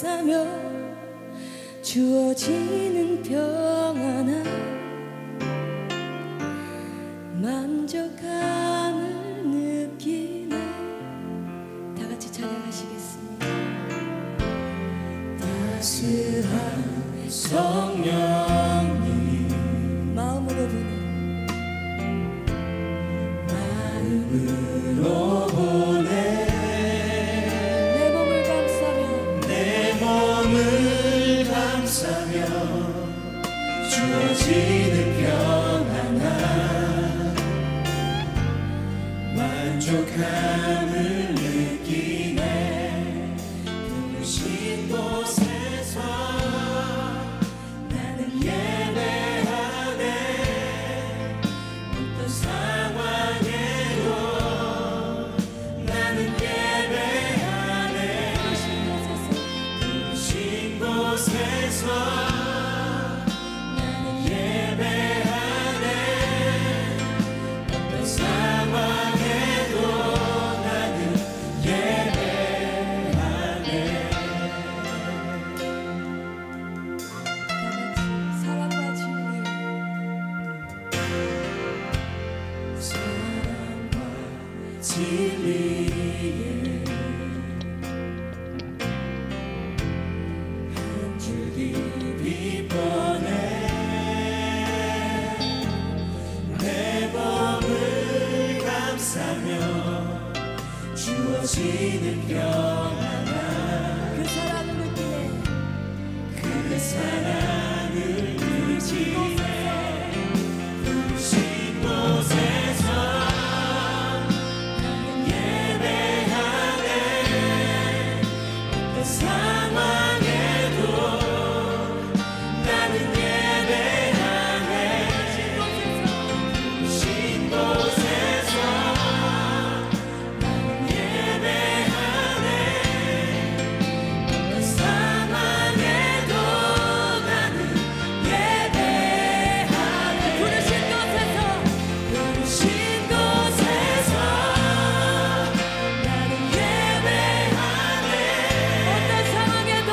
감싸며 주어지는 평안함 만족감을 느끼네. 다 같이 찬양하시겠습니다. 따스한 성령님 마음으로 보내 내 몸을 감싸며 주어지는 평안함 만족함을 느끼네. 부르신 곳에서 나는 예배하네. 어떤 상황에도 나는 예배하네. 부르신 곳에서 나는 예배하네. 어떤 상황에도 나는 예배하네. 사랑과 진리 사랑과 진리에 한 줄기 빛 뻔해 내 몸을 감싸며 주어지는 평안함 그 사랑을 느끼네. 그 사랑을 느끼네. 부르신 곳에서 나는 예배하네. 어떤 상황에도 나는 예배하네. 부르신 곳에서 나는 예배하네. 어떤 상황에도 나는 예배하네. 부르신 곳에서 나는 예배하네. 어떤 상황에도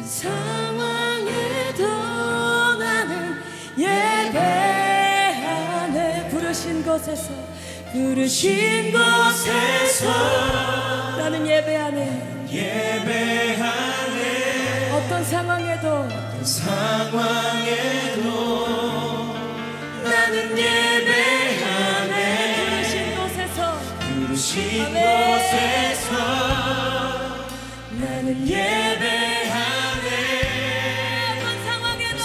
상황에도 나는 예배하네. 부르신 곳에서 나는 예배하네. 어떤 상황에도 나는 예배하네. 부르신 곳에서 나는 예배하네. 어떤 상황에도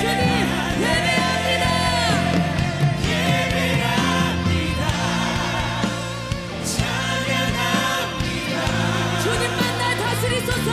주님 예배합니다. 찬양합니다. 주님만 날 다스리소서.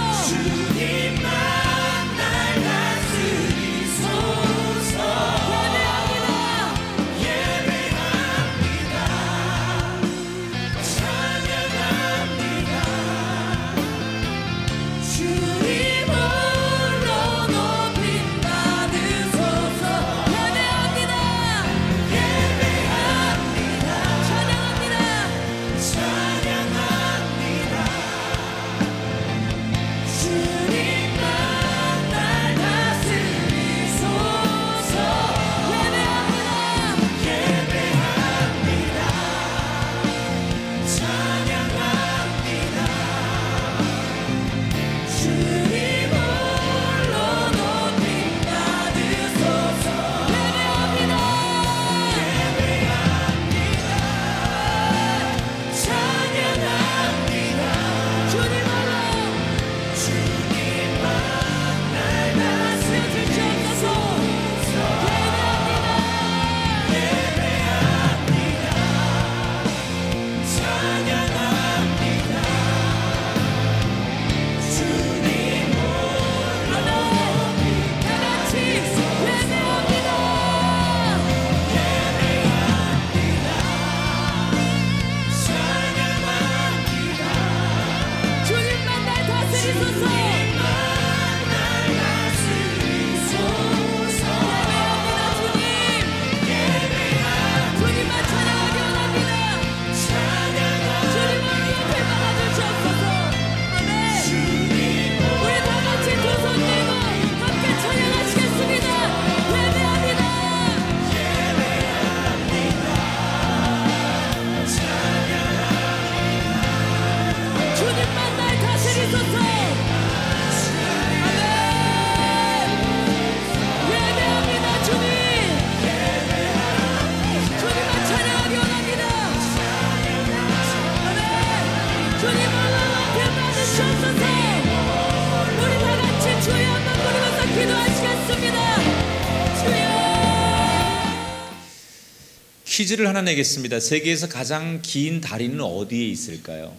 퀴즈를 하나 내겠습니다. 세계에서 가장 긴 다리는 어디에 있을까요?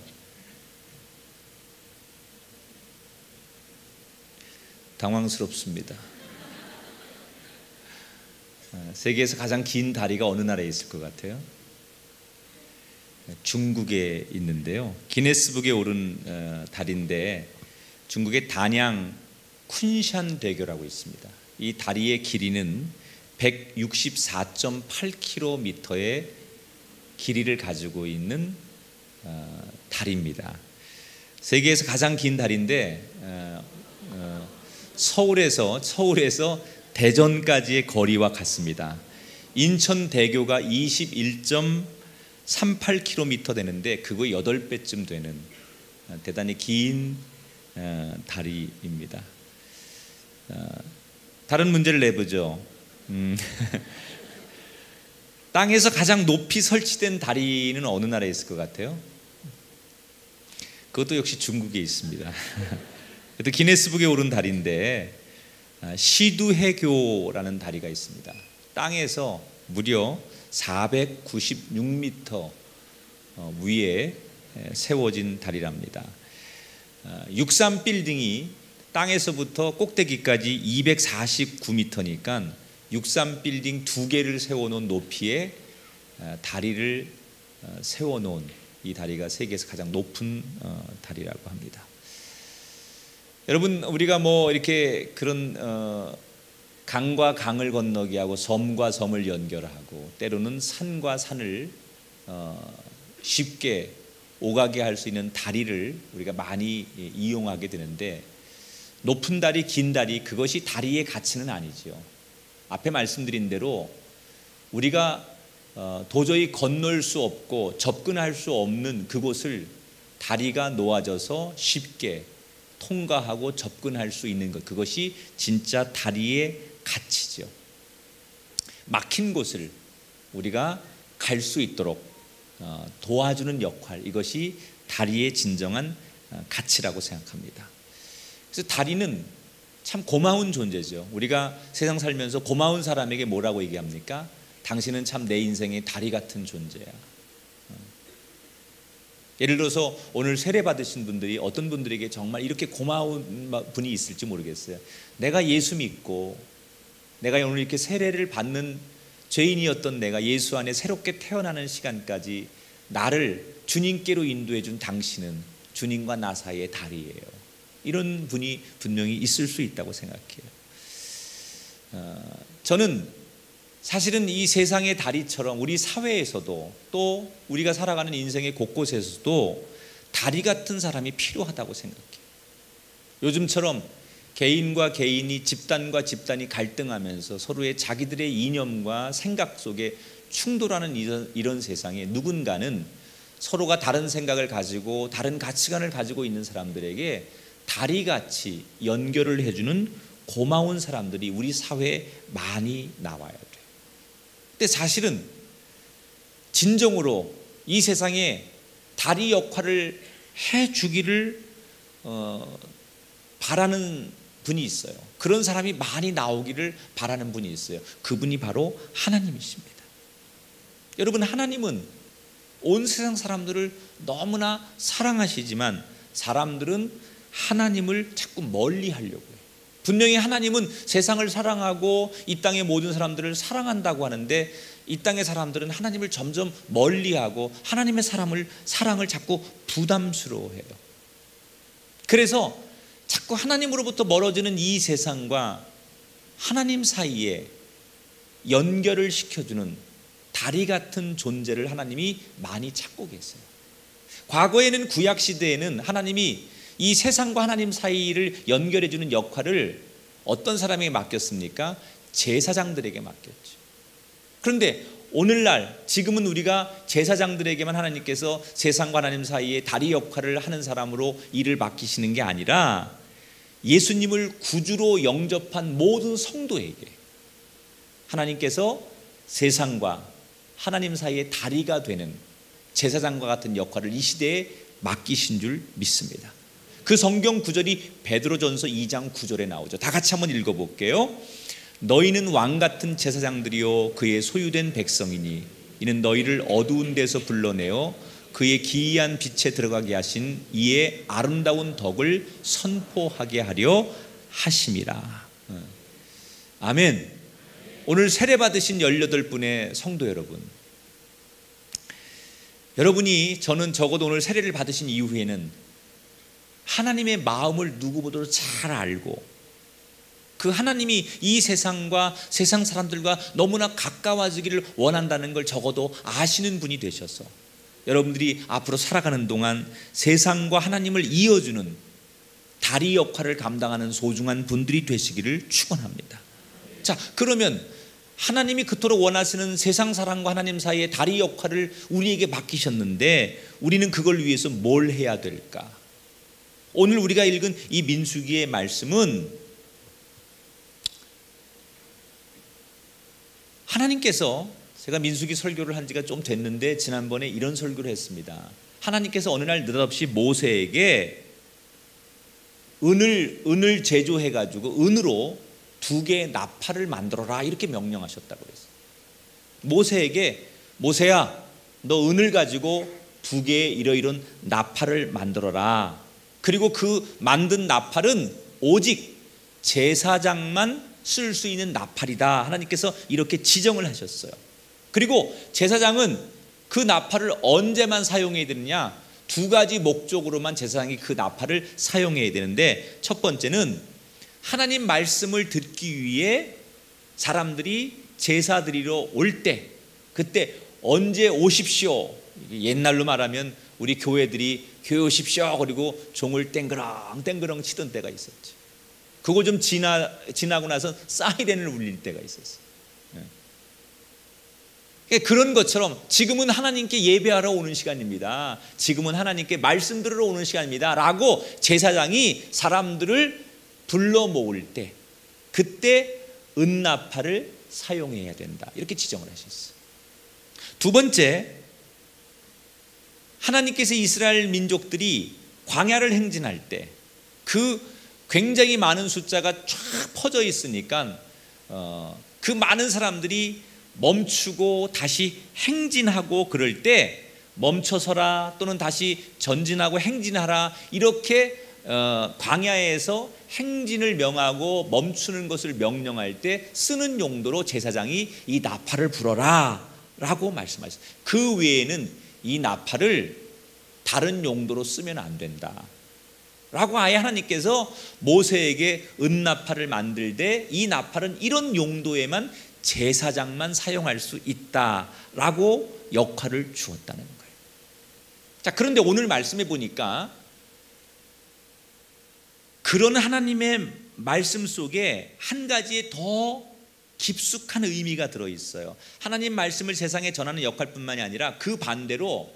당황스럽습니다. 세계에서 가장 긴 다리가 어느 나라에 있을 것 같아요? 중국에 있는데요. 기네스북에 오른 다리인데 중국의 단양 쿤샨 대교라고 있습니다. 이 다리의 길이는 164.8km의 길이를 가지고 있는 다리입니다. 세계에서 가장 긴 다리인데 서울에서 대전까지의 거리와 같습니다. 인천대교가 21.38km 되는데 그거 8배쯤 되는 대단히 긴 다리입니다. 다른 문제를 내보죠. 땅에서 가장 높이 설치된 다리는 어느 나라에 있을 것 같아요? 그것도 역시 중국에 있습니다. 그것도 기네스북에 오른 다리인데 시두해교라는 다리가 있습니다. 땅에서 무려 496m 위에 세워진 다리랍니다. 63빌딩이 땅에서부터 꼭대기까지 249m니까 63빌딩 2개를 세워놓은 높이의 다리를 세워놓은 이 다리가 세계에서 가장 높은 다리라고 합니다. 여러분, 우리가 뭐 이렇게 그런 강과 강을 건너게 하고 섬과 섬을 연결하고 때로는 산과 산을 쉽게 오가게 할 수 있는 다리를 우리가 많이 이용하게 되는데, 높은 다리, 긴 다리, 그것이 다리의 가치는 아니죠. 앞에 말씀드린 대로 우리가 도저히 건널 수 없고 접근할 수 없는 그곳을 다리가 놓아져서 쉽게 통과하고 접근할 수 있는 것, 그것이 진짜 다리의 가치죠. 막힌 곳을 우리가 갈 수 있도록 도와주는 역할, 이것이 다리의 진정한 가치라고 생각합니다. 그래서 다리는 참 고마운 존재죠. 우리가 세상 살면서 고마운 사람에게 뭐라고 얘기합니까? 당신은 참 내 인생의 다리 같은 존재야. 예를 들어서 오늘 세례 받으신 분들이 어떤 분들에게 정말 이렇게 고마운 분이 있을지 모르겠어요. 내가 예수 믿고 내가 오늘 이렇게 세례를 받는 죄인이었던 내가 예수 안에 새롭게 태어나는 시간까지 나를 주님께로 인도해 준 당신은 주님과 나 사이의 다리예요. 이런 분이 분명히 있을 수 있다고 생각해요. 저는 사실은 이 세상의 다리처럼 우리 사회에서도 또 우리가 살아가는 인생의 곳곳에서도 다리 같은 사람이 필요하다고 생각해요. 요즘처럼 개인과 개인이, 집단과 집단이 갈등하면서 서로의 자기들의 이념과 생각 속에 충돌하는 이런 세상에 누군가는 서로가 다른 생각을 가지고 다른 가치관을 가지고 있는 사람들에게 다리같이 연결을 해주는 고마운 사람들이 우리 사회에 많이 나와야 돼요. 근데 사실은 진정으로 이 세상에 다리 역할을 해주기를 바라는 분이 있어요. 그런 사람이 많이 나오기를 바라는 분이 있어요. 그분이 바로 하나님이십니다. 여러분, 하나님은 온 세상 사람들을 너무나 사랑하시지만 사람들은 하나님을 자꾸 멀리 하려고 해요. 분명히 하나님은 세상을 사랑하고 이 땅의 모든 사람들을 사랑한다고 하는데 이 땅의 사람들은 하나님을 점점 멀리하고 하나님의 사랑을 자꾸 부담스러워해요. 그래서 자꾸 하나님으로부터 멀어지는 이 세상과 하나님 사이에 연결을 시켜주는 다리 같은 존재를 하나님이 많이 찾고 계세요. 과거에는 구약시대에는 하나님이 이 세상과 하나님 사이를 연결해주는 역할을 어떤 사람에게 맡겼습니까? 제사장들에게 맡겼죠. 그런데 오늘날 지금은 우리가 제사장들에게만 하나님께서 세상과 하나님 사이에 다리 역할을 하는 사람으로 일을 맡기시는 게 아니라 예수님을 구주로 영접한 모든 성도에게 하나님께서 세상과 하나님 사이의 다리가 되는 제사장과 같은 역할을 이 시대에 맡기신 줄 믿습니다. 그 성경 구절이 베드로전서 2장 9절에 나오죠. 다 같이 한번 읽어볼게요. 너희는 왕같은 제사장들이요 그의 소유된 백성이니 이는 너희를 어두운 데서 불러내어 그의 기이한 빛에 들어가게 하신 이의 아름다운 덕을 선포하게 하려 하심이라. 아멘. 오늘 세례 받으신 18분의 성도 여러분, 여러분이 저는 적어도 오늘 세례를 받으신 이후에는 하나님의 마음을 누구보다도 잘 알고 그 하나님이 이 세상과 세상 사람들과 너무나 가까워지기를 원한다는 걸 적어도 아시는 분이 되셔서 여러분들이 앞으로 살아가는 동안 세상과 하나님을 이어주는 다리 역할을 감당하는 소중한 분들이 되시기를 축원합니다. 자, 그러면 하나님이 그토록 원하시는 세상 사람과 하나님 사이의 다리 역할을 우리에게 맡기셨는데 우리는 그걸 위해서 뭘 해야 될까? 오늘 우리가 읽은 이 민수기의 말씀은 하나님께서, 제가 민수기 설교를 한 지가 좀 됐는데 지난번에 이런 설교를 했습니다. 하나님께서 어느 날 느닷없이 모세에게 은을 제조해 가지고 은으로 2개의 나팔을 만들어라 이렇게 명령하셨다고 그랬어요. 모세에게 모세야 너 은을 가지고 2개의 이러이런 나팔을 만들어라. 그리고 그 만든 나팔은 오직 제사장만 쓸 수 있는 나팔이다. 하나님께서 이렇게 지정을 하셨어요. 그리고 제사장은 그 나팔을 언제만 사용해야 되느냐? 2가지 목적으로만 제사장이 그 나팔을 사용해야 되는데, 첫 번째는 하나님 말씀을 듣기 위해 사람들이 제사 드리러 올 때, 그때 언제 오십시오. 옛날로 말하면 우리 교회들이 교회 오십시오 그리고 종을 땡그렁 치던 때가 있었죠. 그거 좀 지나고 나서 사이렌을 울릴 때가 있었어요. 그런 것처럼 지금은 하나님께 예배하러 오는 시간입니다. 지금은 하나님께 말씀 들으러 오는 시간입니다 라고 제사장이 사람들을 불러 모을 때 그때 은나팔을 사용해야 된다 이렇게 지정을 하셨어요. 두 번째, 하나님께서 이스라엘 민족들이 광야를 행진할 때 그 굉장히 많은 숫자가 쫙 퍼져 있으니까 그 많은 사람들이 멈추고 다시 행진하고 그럴 때 멈춰서라 또는 다시 전진하고 행진하라 이렇게 광야에서 행진을 명하고 멈추는 것을 명령할 때 쓰는 용도로 제사장이 이 나팔을 불어라 라고 말씀하셨어요. 그 외에는 이 나팔을 다른 용도로 쓰면 안 된다 라고 아예 하나님께서 모세에게 은나팔을 만들되 이 나팔은 이런 용도에만 제사장만 사용할 수 있다라고 역할을 주었다는 거예요. 자, 그런데 오늘 말씀해 보니까 그런 하나님의 말씀 속에 한 가지의 더 깊숙한 의미가 들어있어요. 하나님 말씀을 세상에 전하는 역할뿐만이 아니라 그 반대로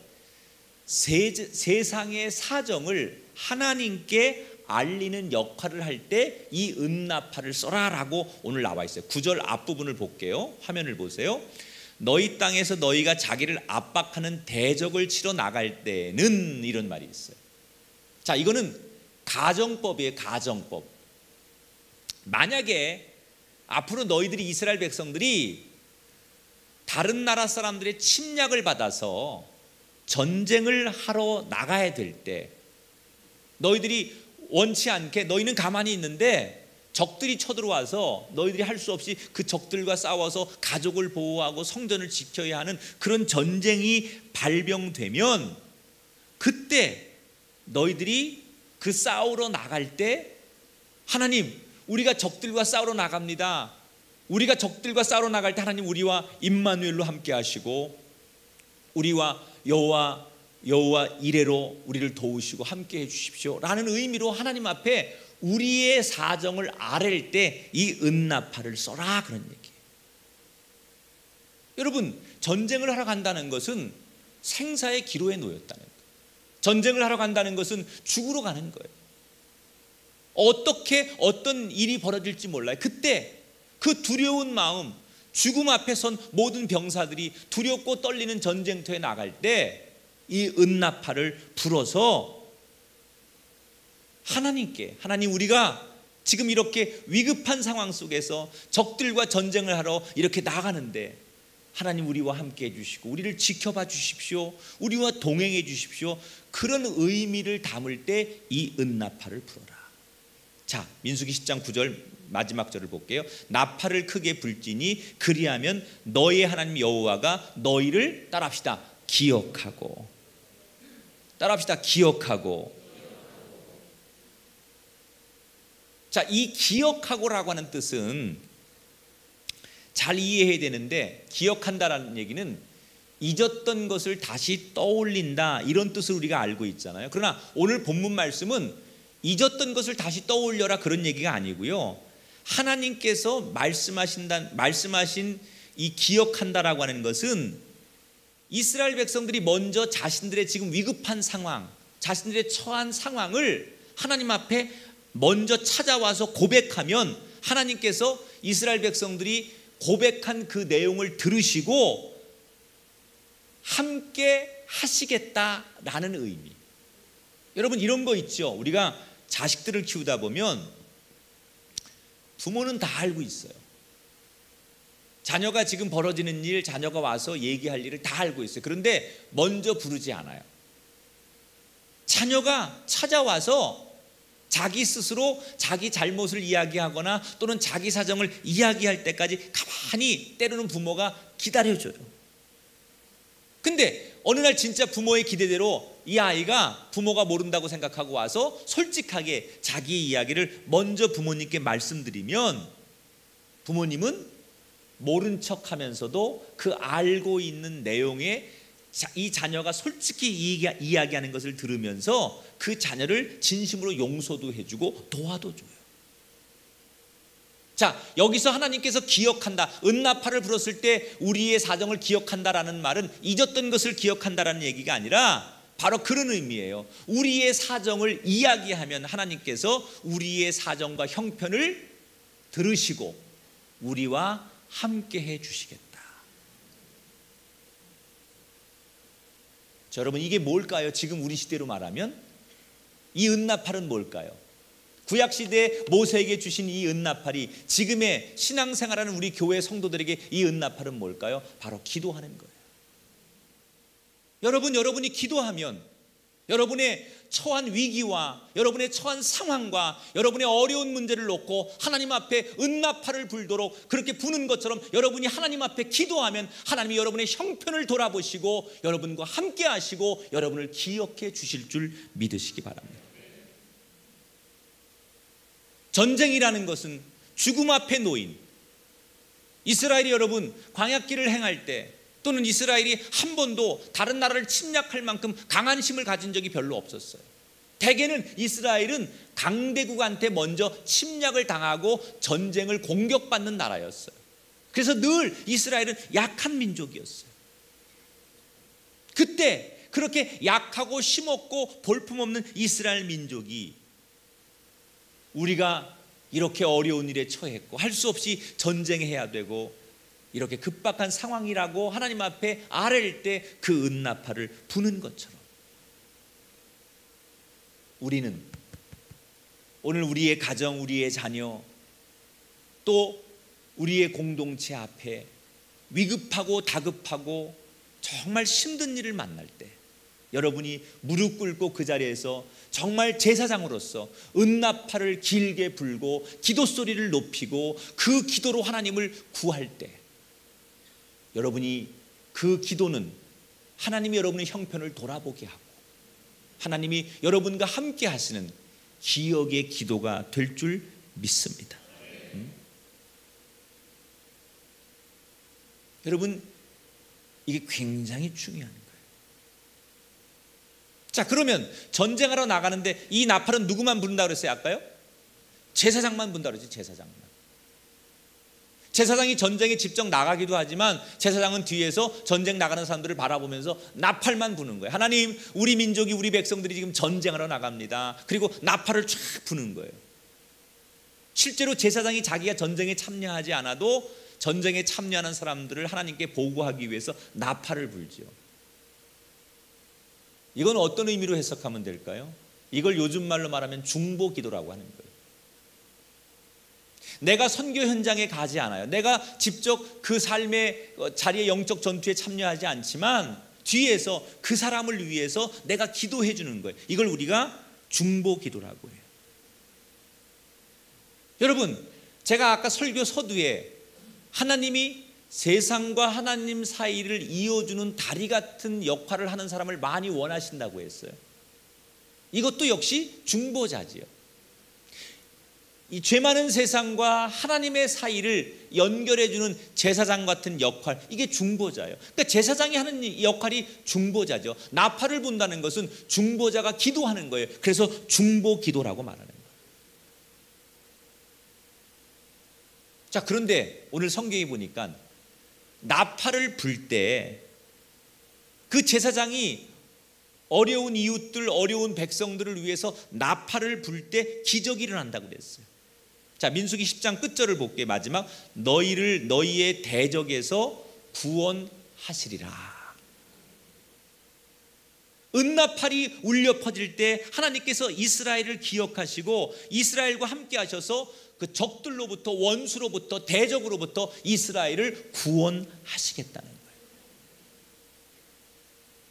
세상의 사정을 하나님께 알리는 역할을 할 때 이 은나팔을 써라라고 오늘 나와 있어요. 9절 앞부분을 볼게요. 화면을 보세요. 너희 땅에서 너희가 자기를 압박하는 대적을 치러 나갈 때는 이런 말이 있어요. 자, 이거는 가정법이에요. 가정법. 만약에 앞으로 너희들이 이스라엘 백성들이 다른 나라 사람들의 침략을 받아서 전쟁을 하러 나가야 될 때 너희들이 원치 않게 너희는 가만히 있는데 적들이 쳐들어와서 너희들이 할 수 없이 그 적들과 싸워서 가족을 보호하고 성전을 지켜야 하는 그런 전쟁이 발병되면 그때 너희들이 그 싸우러 나갈 때 하나님 우리가 적들과 싸우러 나갑니다. 우리가 적들과 싸우러 나갈 때 하나님 우리와 임마누엘로 함께 하시고 우리와 여호와 이레로 우리를 도우시고 함께 해 주십시오 라는 의미로 하나님 앞에 우리의 사정을 아랠 때 이 은나팔을 써라 그런 얘기예요. 여러분, 전쟁을 하러 간다는 것은 생사의 기로에 놓였다는 거예요. 전쟁을 하러 간다는 것은 죽으러 가는 거예요. 어떤 일이 벌어질지 몰라요. 그때 그 두려운 마음, 죽음 앞에 선 모든 병사들이 두렵고 떨리는 전쟁터에 나갈 때 이 은나팔을 불어서 하나님 우리가 지금 이렇게 위급한 상황 속에서 적들과 전쟁을 하러 이렇게 나가는데 하나님 우리와 함께 해주시고 우리를 지켜봐 주십시오. 우리와 동행해 주십시오. 그런 의미를 담을 때 이 은나팔을 불어라. 자, 민수기 10장 9절 마지막 절을 볼게요. 나팔을 크게 불지니 그리하면 너희의 하나님 여호와가 너희를 따라합시다. 기억하고. 자, 이 기억하고라고 하는 뜻은 잘 이해해야 되는데 기억한다라는 얘기는 잊었던 것을 다시 떠올린다 이런 뜻을 우리가 알고 있잖아요. 그러나 오늘 본문 말씀은 잊었던 것을 다시 떠올려라 그런 얘기가 아니고요. 하나님께서 말씀하신 이 기억한다라고 하는 것은 이스라엘 백성들이 먼저 자신들의 지금 위급한 상황, 자신들의 처한 상황을 하나님 앞에 먼저 찾아와서 고백하면 하나님께서 이스라엘 백성들이 고백한 그 내용을 들으시고 함께 하시겠다라는 의미. 여러분, 이런 거 있죠. 우리가 자식들을 키우다 보면 부모는 다 알고 있어요. 자녀가 지금 벌어지는 일, 자녀가 와서 얘기할 일을 다 알고 있어요. 그런데 먼저 부르지 않아요. 자녀가 찾아와서 자기 스스로 자기 잘못을 이야기하거나 또는 자기 사정을 이야기할 때까지 가만히 때로는 부모가 기다려줘요. 근데 어느 날 진짜 부모의 기대대로 이 아이가 부모가 모른다고 생각하고 와서 솔직하게 자기 이야기를 먼저 부모님께 말씀드리면 부모님은 모른 척하면서도 그 알고 있는 내용에 이 자녀가 솔직히 이야기하는 것을 들으면서 그 자녀를 진심으로 용서도 해주고 도와도 줘요. 자, 여기서 하나님께서 기억한다, 은나팔을 불었을 때 우리의 사정을 기억한다라는 말은 잊었던 것을 기억한다라는 얘기가 아니라 바로 그런 의미예요. 우리의 사정을 이야기하면 하나님께서 우리의 사정과 형편을 들으시고 우리와 함께 해 주시겠다. 자, 여러분, 이게 뭘까요? 지금 우리 시대로 말하면 이 은나팔은 뭘까요? 구약시대에 모세에게 주신 이 은나팔이 지금의 신앙생활하는 우리 교회 성도들에게 이 은나팔은 뭘까요? 바로 기도하는 거예요. 여러분이 기도하면 여러분의 처한 위기와 여러분의 처한 상황과 여러분의 어려운 문제를 놓고 하나님 앞에 은나팔을 불도록 그렇게 부는 것처럼 여러분이 하나님 앞에 기도하면 하나님이 여러분의 형편을 돌아보시고 여러분과 함께 하시고 여러분을 기억해 주실 줄 믿으시기 바랍니다. 전쟁이라는 것은 죽음 앞에 놓인 이스라엘이 여러분 광야길을 행할 때 또는 이스라엘이 한 번도 다른 나라를 침략할 만큼 강한 힘을 가진 적이 별로 없었어요. 대개는 이스라엘은 강대국한테 먼저 침략을 당하고 전쟁을 공격받는 나라였어요. 그래서 늘 이스라엘은 약한 민족이었어요. 그때 그렇게 약하고 힘없고 볼품없는 이스라엘 민족이 우리가 이렇게 어려운 일에 처했고 할 수 없이 전쟁해야 되고 이렇게 급박한 상황이라고 하나님 앞에 아뢰일 때 그 은나팔을 부는 것처럼 우리는 오늘 우리의 가정, 우리의 자녀 또 우리의 공동체 앞에 위급하고 다급하고 정말 힘든 일을 만날 때 여러분이 무릎 꿇고 그 자리에서 정말 제사장으로서 은나팔을 길게 불고 기도 소리를 높이고 그 기도로 하나님을 구할 때 여러분이 그 기도는 하나님이 여러분의 형편을 돌아보게 하고 하나님이 여러분과 함께 하시는 기억의 기도가 될 줄 믿습니다. 여러분, 이게 굉장히 중요한 거예요. 자, 그러면 전쟁하러 나가는데 이 나팔은 누구만 부른다고 그랬어요? 아까요? 제사장만 분다고 그랬지. 제사장이 전쟁에 직접 나가기도 하지만 제사장은 뒤에서 전쟁 나가는 사람들을 바라보면서 나팔만 부는 거예요. 하나님, 우리 민족이, 우리 백성들이 지금 전쟁하러 나갑니다. 그리고 나팔을 쫙 부는 거예요. 실제로 제사장이 자기가 전쟁에 참여하지 않아도 전쟁에 참여하는 사람들을 하나님께 보고하기 위해서 나팔을 불죠. 이건 어떤 의미로 해석하면 될까요? 이걸 요즘 말로 말하면 중보기도라고 하는 거예요. 내가 선교 현장에 가지 않아요. 내가 직접 그 삶의 자리의 영적 전투에 참여하지 않지만 뒤에서 그 사람을 위해서 내가 기도해 주는 거예요. 이걸 우리가 중보기도라고 해요. 여러분, 제가 아까 설교 서두에 하나님이 세상과 하나님 사이를 이어주는 다리 같은 역할을 하는 사람을 많이 원하신다고 했어요. 이것도 역시 중보자지요. 이 죄 많은 세상과 하나님의 사이를 연결해주는 제사장 같은 역할, 이게 중보자예요. 그러니까 제사장이 하는 역할이 중보자죠. 나팔을 분다는 것은 중보자가 기도하는 거예요. 그래서 중보기도라고 말하는 거예요. 자, 그런데 오늘 성경에 보니까 나팔을 불 때 그 제사장이 어려운 이웃들, 어려운 백성들을 위해서 나팔을 불 때 기적이 일어난다고 그랬어요. 자, 민수기 10장 끝절을 볼게요. 마지막, 너희를 너희의 대적에서 구원하시리라. 은나팔이 울려 퍼질 때 하나님께서 이스라엘을 기억하시고 이스라엘과 함께 하셔서 그 적들로부터, 원수로부터, 대적으로부터 이스라엘을 구원하시겠다는 거예요.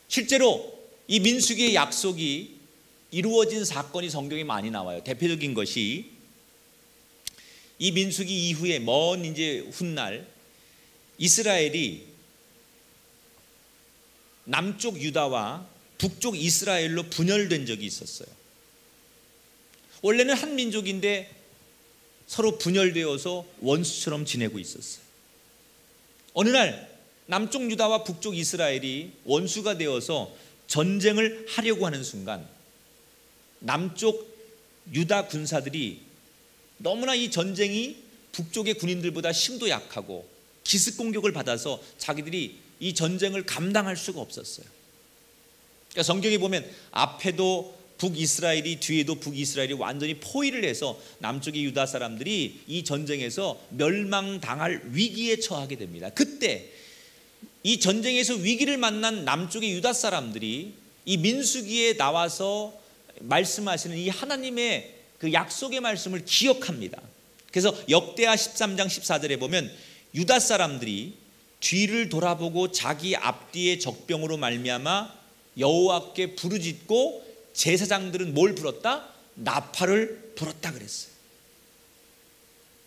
실제로 이 민수기의 약속이 이루어진 사건이 성경에 많이 나와요. 대표적인 것이 이 민수기 이후에 먼 이제 훗날 이스라엘이 남쪽 유다와 북쪽 이스라엘로 분열된 적이 있었어요. 원래는 한 민족인데 서로 분열되어서 원수처럼 지내고 있었어요. 어느 날 남쪽 유다와 북쪽 이스라엘이 원수가 되어서 전쟁을 하려고 하는 순간 남쪽 유다 군사들이 너무나 이 전쟁이 북쪽의 군인들보다 힘도 약하고 기습 공격을 받아서 자기들이 이 전쟁을 감당할 수가 없었어요. 그러니까 성경에 보면 앞에도 북이스라엘이 뒤에도 북이스라엘이 완전히 포위를 해서 남쪽의 유다 사람들이 이 전쟁에서 멸망당할 위기에 처하게 됩니다. 그때 이 전쟁에서 위기를 만난 남쪽의 유다 사람들이 이 민수기에 나와서 말씀하시는 이 하나님의 그 약속의 말씀을 기억합니다. 그래서 역대하 13장 14절에 보면 유다 사람들이 뒤를 돌아보고 자기 앞뒤의 적병으로 말미암아 여호와께 부르짖고 제사장들은 뭘 불었다? 나팔을 불었다 그랬어요.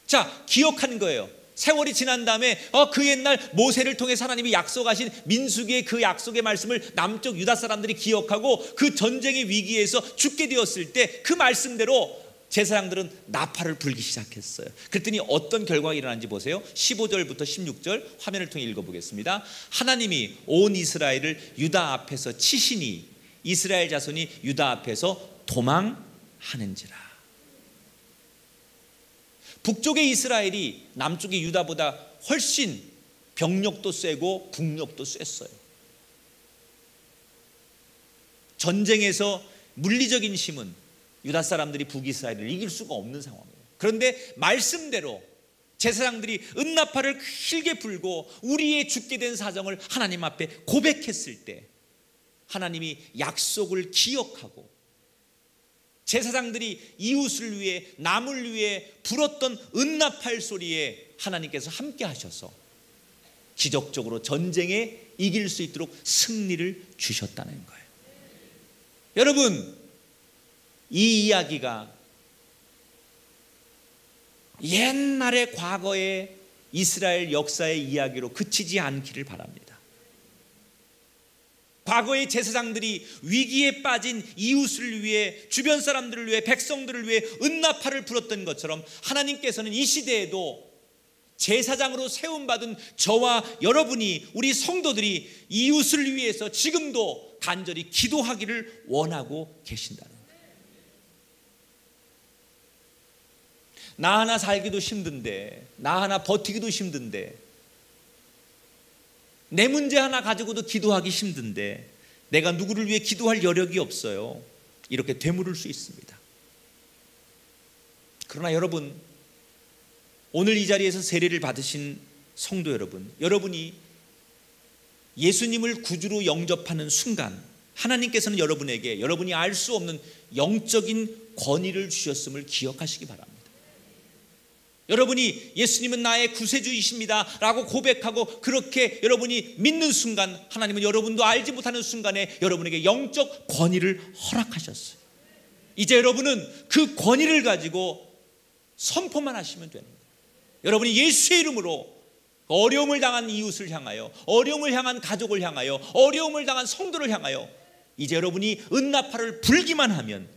자, 기억하는 거예요. 세월이 지난 다음에 그 옛날 모세를 통해 하나님이 약속하신 민수기의 그 약속의 말씀을 남쪽 유다 사람들이 기억하고 그 전쟁의 위기에서 죽게 되었을 때 그 말씀대로 제사장들은 나팔을 불기 시작했어요. 그랬더니 어떤 결과가 일어난지 보세요. 15절부터 16절 화면을 통해 읽어보겠습니다. 하나님이 온 이스라엘을 유다 앞에서 치시니 이스라엘 자손이 유다 앞에서 도망하는지라. 북쪽의 이스라엘이 남쪽의 유다보다 훨씬 병력도 세고 국력도 셌어요. 전쟁에서 물리적인 힘은 유다 사람들이 북이스라엘을 이길 수가 없는 상황이에요. 그런데 말씀대로 제사장들이 은나팔을 길게 불고 우리의 죽게 된 사정을 하나님 앞에 고백했을 때 하나님이 약속을 기억하고 제사장들이 이웃을 위해 남을 위해 불었던 은나팔 소리에 하나님께서 함께 하셔서 기적적으로 전쟁에 이길 수 있도록 승리를 주셨다는 거예요. 여러분, 이 이야기가 옛날의 과거의 이스라엘 역사의 이야기로 그치지 않기를 바랍니다. 과거의 제사장들이 위기에 빠진 이웃을 위해, 주변 사람들을 위해, 백성들을 위해 은나팔을 불었던 것처럼 하나님께서는 이 시대에도 제사장으로 세움받은 저와 여러분이, 우리 성도들이 이웃을 위해서 지금도 간절히 기도하기를 원하고 계신다는 거예요. 나 하나 살기도 힘든데, 나 하나 버티기도 힘든데, 내 문제 하나 가지고도 기도하기 힘든데 내가 누구를 위해 기도할 여력이 없어요. 이렇게 되물을 수 있습니다. 그러나 여러분, 오늘 이 자리에서 세례를 받으신 성도 여러분, 여러분이 예수님을 구주로 영접하는 순간 하나님께서는 여러분에게 여러분이 알 수 없는 영적인 권위를 주셨음을 기억하시기 바랍니다. 여러분이 예수님은 나의 구세주이십니다 라고 고백하고 그렇게 여러분이 믿는 순간 하나님은 여러분도 알지 못하는 순간에 여러분에게 영적 권위를 허락하셨어요. 이제 여러분은 그 권위를 가지고 선포만 하시면 됩니다. 여러분이 예수의 이름으로 어려움을 당한 이웃을 향하여, 어려움을 향한 가족을 향하여, 어려움을 당한 성도를 향하여 이제 여러분이 은나팔을 불기만 하면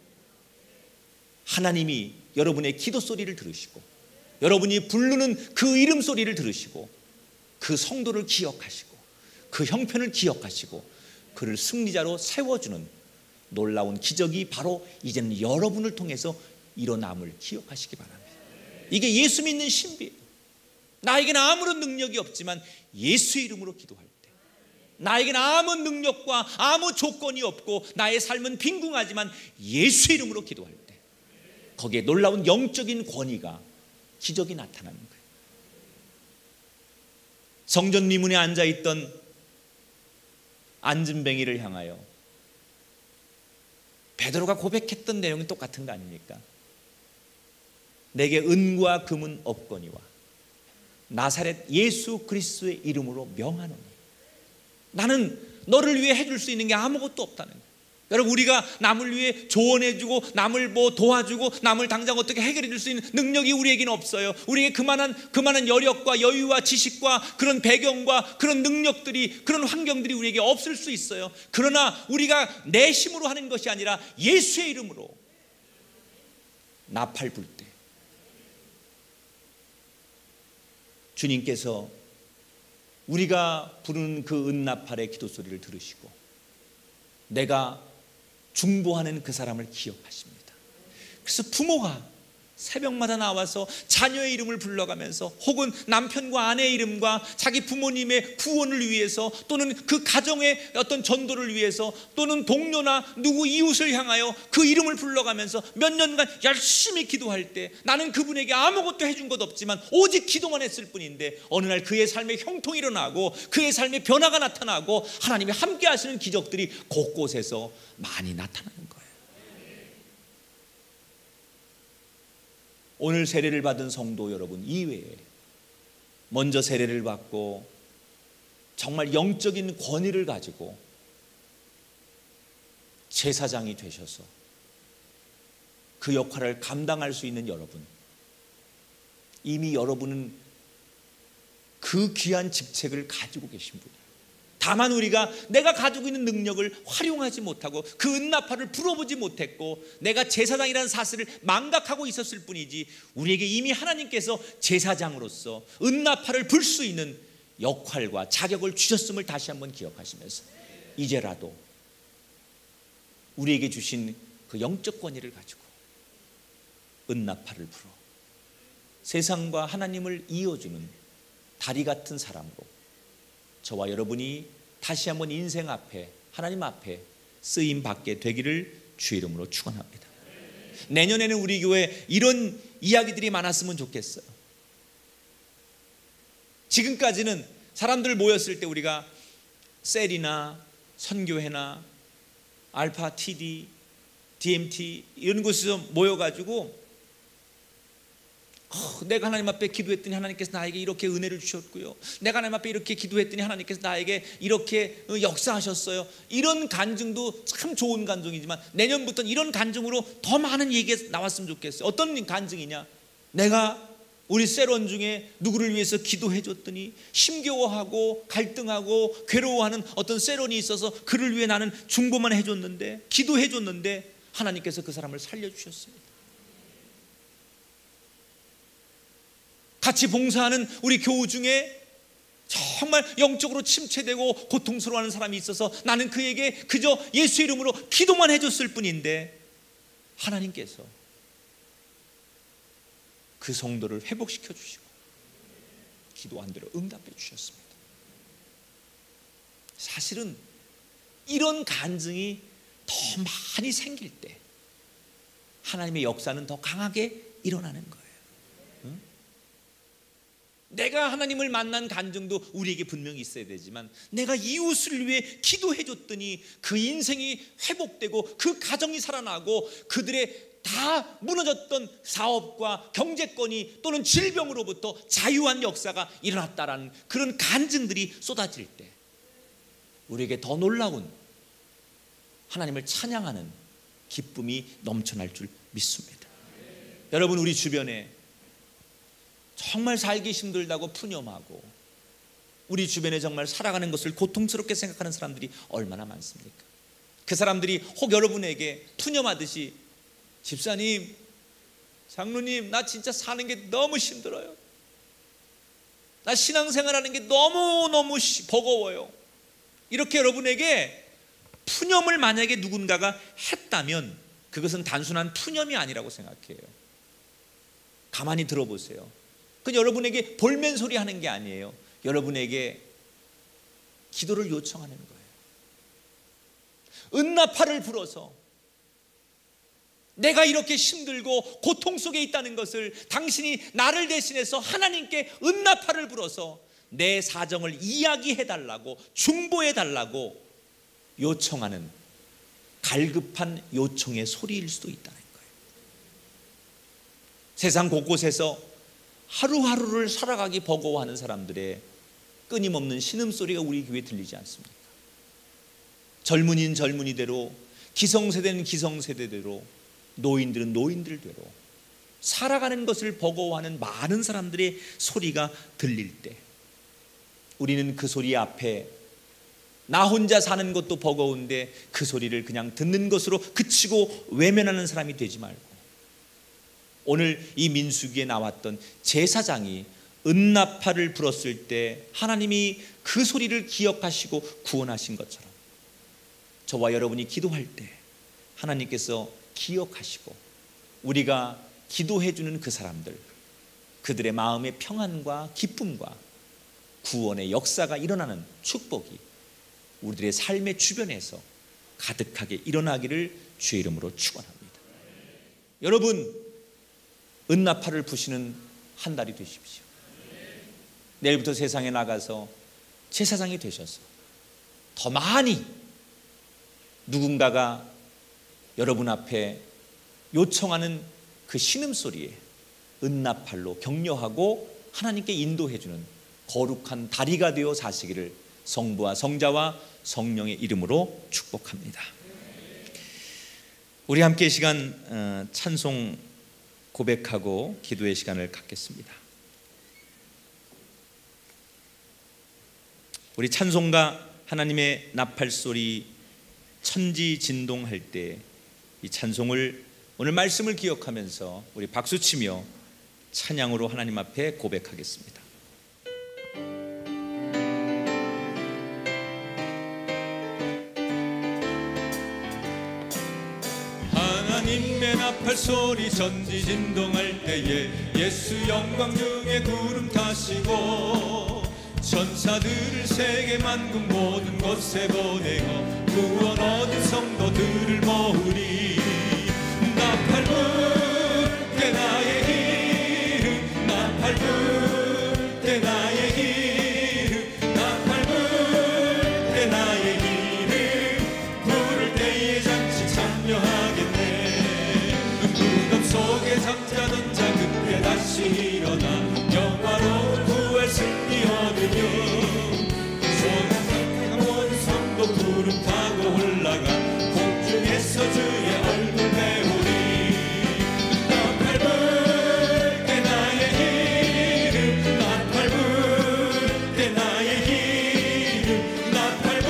하나님이 여러분의 기도 소리를 들으시고 여러분이 부르는 그 이름 소리를 들으시고 그 성도를 기억하시고 그 형편을 기억하시고 그를 승리자로 세워주는 놀라운 기적이 바로 이제는 여러분을 통해서 일어남을 기억하시기 바랍니다. 이게 예수 믿는 신비예요. 나에게는 아무런 능력이 없지만 예수의 이름으로 기도할 때, 나에게는 아무 능력과 아무 조건이 없고 나의 삶은 빈궁하지만 예수의 이름으로 기도할 때 거기에 놀라운 영적인 권위가, 기적이 나타나는 거예요. 성전 미문에 앉아있던 안진뱅이를 향하여 베드로가 고백했던 내용이 똑같은 거 아닙니까? 내게 은과 금은 없거니와 나사렛 예수 그리스도의 이름으로 명하노니. 나는 너를 위해 해줄 수 있는 게 아무것도 없다는 거예요. 여러분, 우리가 남을 위해 조언해주고 남을 도와주고 남을 당장 어떻게 해결해 줄 수 있는 능력이 우리에게는 없어요. 우리에게 그만한 여력과 여유와 지식과 그런 배경과 그런 능력들이, 그런 환경들이 우리에게 없을 수 있어요. 그러나 우리가 내 힘으로 하는 것이 아니라 예수의 이름으로 나팔 불 때 주님께서 우리가 부르는 그 은나팔의 기도 소리를 들으시고 내가 중보하는 그 사람을 기억하십니다. 그래서 부모가 새벽마다 나와서 자녀의 이름을 불러가면서 혹은 남편과 아내의 이름과 자기 부모님의 구원을 위해서 또는 그 가정의 어떤 전도를 위해서 또는 동료나 누구 이웃을 향하여 그 이름을 불러가면서 몇 년간 열심히 기도할 때 나는 그분에게 아무것도 해준 것 없지만 오직 기도만 했을 뿐인데 어느 날 그의 삶에 형통이 일어나고 그의 삶에 변화가 나타나고 하나님이 함께 하시는 기적들이 곳곳에서 많이 나타나는 거예요. 오늘 세례를 받은 성도 여러분 이외에 먼저 세례를 받고 정말 영적인 권위를 가지고 제사장이 되셔서 그 역할을 감당할 수 있는 여러분, 이미 여러분은 그 귀한 직책을 가지고 계신 분이에요. 다만 우리가 내가 가지고 있는 능력을 활용하지 못하고 그 은나팔을 불어보지 못했고 내가 제사장이라는 사실을 망각하고 있었을 뿐이지 우리에게 이미 하나님께서 제사장으로서 은나팔을 불 수 있는 역할과 자격을 주셨음을 다시 한번 기억하시면서 이제라도 우리에게 주신 그 영적 권위를 가지고 은나팔을 불어 세상과 하나님을 이어주는 다리 같은 사람으로 저와 여러분이 다시 한번 인생 앞에 하나님 앞에 쓰임 받게 되기를 주의 이름으로 축원합니다. 내년에는 우리 교회 이런 이야기들이 많았으면 좋겠어요. 지금까지는 사람들 모였을 때 우리가 셀이나 선교회나 알파 TD, DMT 이런 곳에서 모여가지고 내가 하나님 앞에 기도했더니 하나님께서 나에게 이렇게 은혜를 주셨고요, 내가 하나님 앞에 이렇게 기도했더니 하나님께서 나에게 이렇게 역사하셨어요. 이런 간증도 참 좋은 간증이지만 내년부터는 이런 간증으로 더 많은 얘기가 나왔으면 좋겠어요. 어떤 간증이냐, 내가 우리 셀원 중에 누구를 위해서 기도해 줬더니 힘겨워하고 갈등하고 괴로워하는 어떤 셀원이 있어서 그를 위해 나는 중보만 해줬는데 기도해 줬는데 하나님께서 그 사람을 살려주셨습니다. 같이 봉사하는 우리 교우 중에 정말 영적으로 침체되고 고통스러워하는 사람이 있어서 나는 그에게 그저 예수 이름으로 기도만 해줬을 뿐인데 하나님께서 그 성도를 회복시켜 주시고 기도한 대로 응답해 주셨습니다. 사실은 이런 간증이 더 많이 생길 때 하나님의 역사는 더 강하게 일어나는 거예요. 내가 하나님을 만난 간증도 우리에게 분명히 있어야 되지만 내가 이웃을 위해 기도해 줬더니 그 인생이 회복되고 그 가정이 살아나고 그들의 다 무너졌던 사업과 경제권이 또는 질병으로부터 자유한 역사가 일어났다라는 그런 간증들이 쏟아질 때 우리에게 더 놀라운 하나님을 찬양하는 기쁨이 넘쳐날 줄 믿습니다. 여러분, 우리 주변에 정말 살기 힘들다고 푸념하고 우리 주변에 정말 살아가는 것을 고통스럽게 생각하는 사람들이 얼마나 많습니까? 그 사람들이 혹 여러분에게 푸념하듯이 집사님, 장로님, 나 진짜 사는 게 너무 힘들어요, 나 신앙생활하는 게 너무너무 버거워요, 이렇게 여러분에게 푸념을 만약에 누군가가 했다면 그것은 단순한 푸념이 아니라고 생각해요. 가만히 들어보세요. 그건 여러분에게 볼멘소리 하는 게 아니에요. 여러분에게 기도를 요청하는 거예요. 은나팔을 불어서 내가 이렇게 힘들고 고통 속에 있다는 것을 당신이 나를 대신해서 하나님께 은나팔을 불어서 내 사정을 이야기해달라고 중보해달라고 요청하는 갈급한 요청의 소리일 수도 있다는 거예요. 세상 곳곳에서 하루하루를 살아가기 버거워하는 사람들의 끊임없는 신음소리가 우리 교회에 들리지 않습니까? 젊은이는 젊은이대로, 기성세대는 기성세대대로, 노인들은 노인들대로 살아가는 것을 버거워하는 많은 사람들의 소리가 들릴 때 우리는 그 소리 앞에 나 혼자 사는 것도 버거운데 그 소리를 그냥 듣는 것으로 그치고 외면하는 사람이 되지 말고 오늘 이 민수기에 나왔던 제사장이 은나팔을 불었을 때 하나님이 그 소리를 기억하시고 구원하신 것처럼 저와 여러분이 기도할 때 하나님께서 기억하시고 우리가 기도해 주는 그 사람들, 그들의 마음의 평안과 기쁨과 구원의 역사가 일어나는 축복이 우리들의 삶의 주변에서 가득하게 일어나기를 주의 이름으로 축원합니다. 여러분, 은나팔을 부시는 한 달이 되십시오. 내일부터 세상에 나가서 제사장이 되셔서 더 많이 누군가가 여러분 앞에 요청하는 그 신음소리에 은나팔로 격려하고 하나님께 인도해주는 거룩한 다리가 되어 사시기를 성부와 성자와 성령의 이름으로 축복합니다. 우리 함께 이 시간 찬송 고백하고 기도의 시간을 갖겠습니다. 우리 찬송가 하나님의 나팔소리 천지 진동할 때 이 찬송을 오늘 말씀을 기억하면서 우리 박수치며 찬양으로 하나님 앞에 고백하겠습니다. 하나님의 나팔소리 천지 진동할 때에 예수 영광 중에 구름 타시고 천사들을 세계 만국 모든 곳에 보내어 구원 얻은 성도들을 모으리. 나팔 불 때 나의 이름, 나팔 불 때 나의 이름, 나팔 불 때 나의 이름, 부를 때에 잔치 참여하겠네. 무덤 속에 잠자던 자 그때 다시 일어나 영화로운 구할 승리 얻으며 소나기가 모든 성도 구름 타고 올라가 공중에서 주의 얼굴 배우리. 나팔 불 때 나의 이름, 나팔 불 때 나의 이름, 나팔 불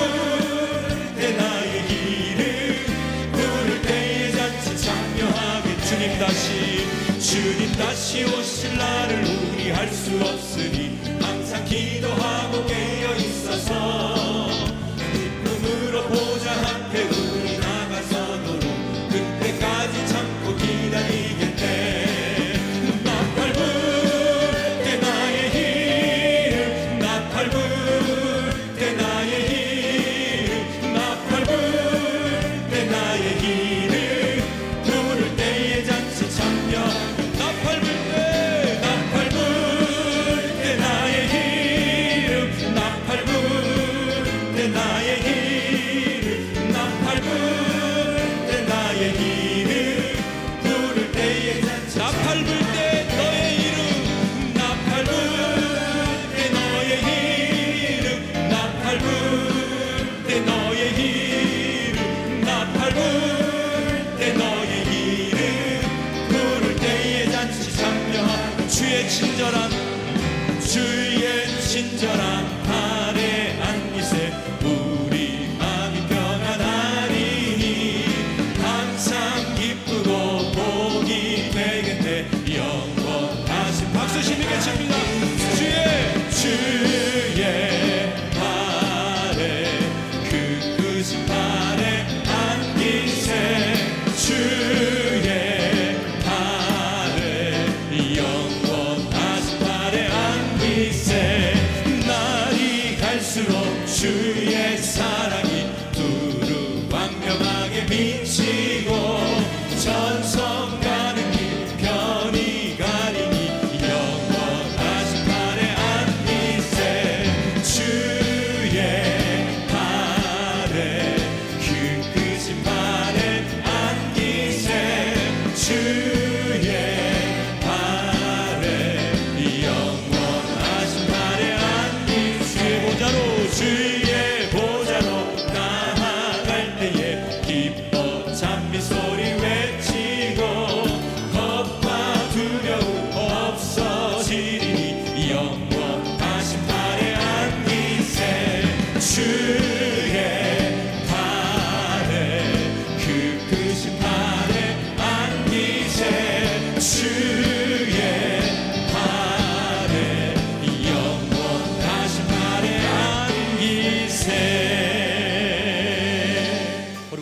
때 나의 이름, 부를 때에 잔치 참여하게. 주님 다시 오실 날을 우리 알 수 없으니 항상 기도하고 깨어 있어서 기쁨으로 보좌 앞에 우리 나가서도록 그때까지 참고 기다리겠네. 나팔 불 때 나의 이름, 나팔 불 때 나의 이름, 나팔 불 때 나의 이름, 부를 때에 잔치 참여. 나팔 불 때, 나팔 불 때 나의 이름, 나팔 불 때 나의 이름, 나팔 불 때 나의 이름, 부를 때에 잔치. 나팔 불 때 너의 이름, 나팔 불 때 너의 이름, 나팔 불 때 너의 이름, 나팔 불 때 너의 이름, 부를 때에 잔치 참여하라. 주의 친절한 발에 안기세 우리 마음이 평안하리니 항상 기쁘고 복이 되겠네. 영원하신 박수 힘있게 칩니다. 주의 발에 그 크신 발에 안기세 주의 발에 영원하신 발에 안기세. 날이 갈수록 주의 사랑이 두루 광명하게 비치고 전성 가는 길 편히 가리니 영원하신 발에 안기세. 주의 발에 그 크신 발에 안기세. 주의 발에 영원하신 발에 안기세. 주의 보좌로 나아갈 때에 기뻐 참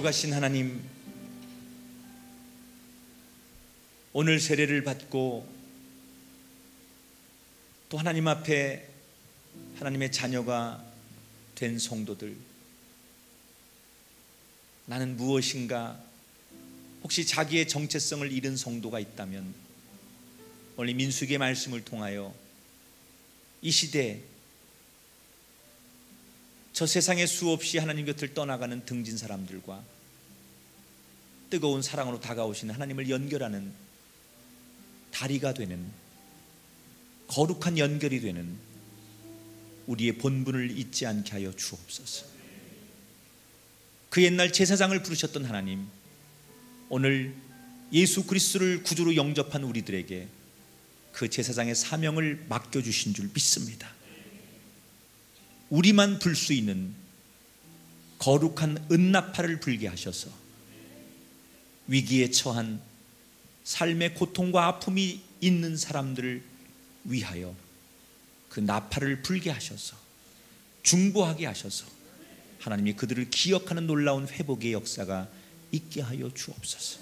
거룩하신 하나님, 오늘 세례를 받고 또 하나님 앞에 하나님의 자녀가 된 성도들, 나는 무엇인가, 혹시 자기의 정체성을 잃은 성도가 있다면 오늘 민수기의 말씀을 통하여 이 시대 저 세상에 수없이 하나님 곁을 떠나가는 등진 사람들과 뜨거운 사랑으로 다가오시는 하나님을 연결하는 다리가 되는, 거룩한 연결이 되는 우리의 본분을 잊지 않게 하여 주옵소서. 그 옛날 제사장을 부르셨던 하나님, 오늘 예수 그리스도를 구주로 영접한 우리들에게 그 제사장의 사명을 맡겨주신 줄 믿습니다. 우리만 불 수 있는 거룩한 은나팔을 불게 하셔서 위기에 처한 삶의 고통과 아픔이 있는 사람들을 위하여 그 나팔을 불게 하셔서 중보하게 하셔서 하나님이 그들을 기억하는 놀라운 회복의 역사가 있게 하여 주옵소서.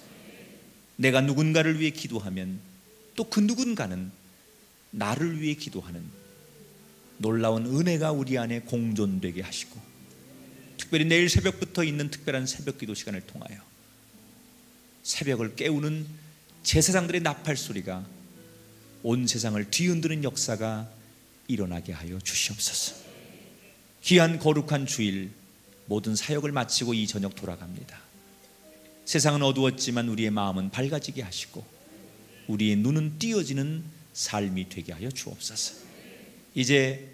내가 누군가를 위해 기도하면 또 그 누군가는 나를 위해 기도하는 놀라운 은혜가 우리 안에 공존되게 하시고, 특별히 내일 새벽부터 있는 특별한 새벽 기도 시간을 통하여 새벽을 깨우는 제사장들의 나팔 소리가 온 세상을 뒤흔드는 역사가 일어나게 하여 주시옵소서. 귀한 거룩한 주일, 모든 사역을 마치고 이 저녁 돌아갑니다. 세상은 어두웠지만 우리의 마음은 밝아지게 하시고 우리의 눈은 띄어지는 삶이 되게 하여 주옵소서. 이제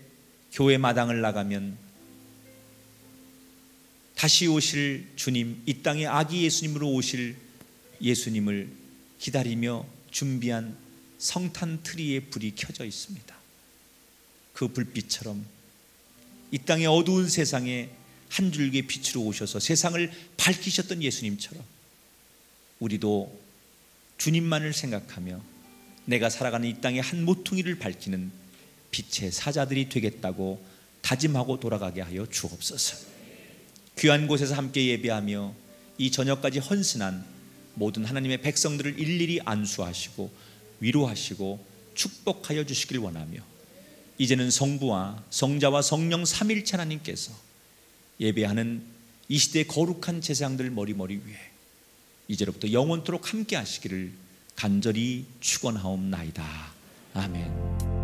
교회 마당을 나가면 다시 오실 주님, 이 땅에 아기 예수님으로 오실 예수님을 기다리며 준비한 성탄 트리의 불이 켜져 있습니다. 그 불빛처럼 이 땅의 어두운 세상에 한 줄기의 빛으로 오셔서 세상을 밝히셨던 예수님처럼 우리도 주님만을 생각하며 내가 살아가는 이 땅의 한 모퉁이를 밝히는 빛의 사자들이 되겠다고 다짐하고 돌아가게 하여 주옵소서. 귀한 곳에서 함께 예배하며 이 저녁까지 헌신한 모든 하나님의 백성들을 일일이 안수하시고 위로하시고 축복하여 주시길 원하며, 이제는 성부와 성자와 성령 삼일체 하나님께서 예배하는 이 시대의 거룩한 제사장들 머리머리 위에 이제로부터 영원토록 함께 하시기를 간절히 축원하옵나이다. 아멘.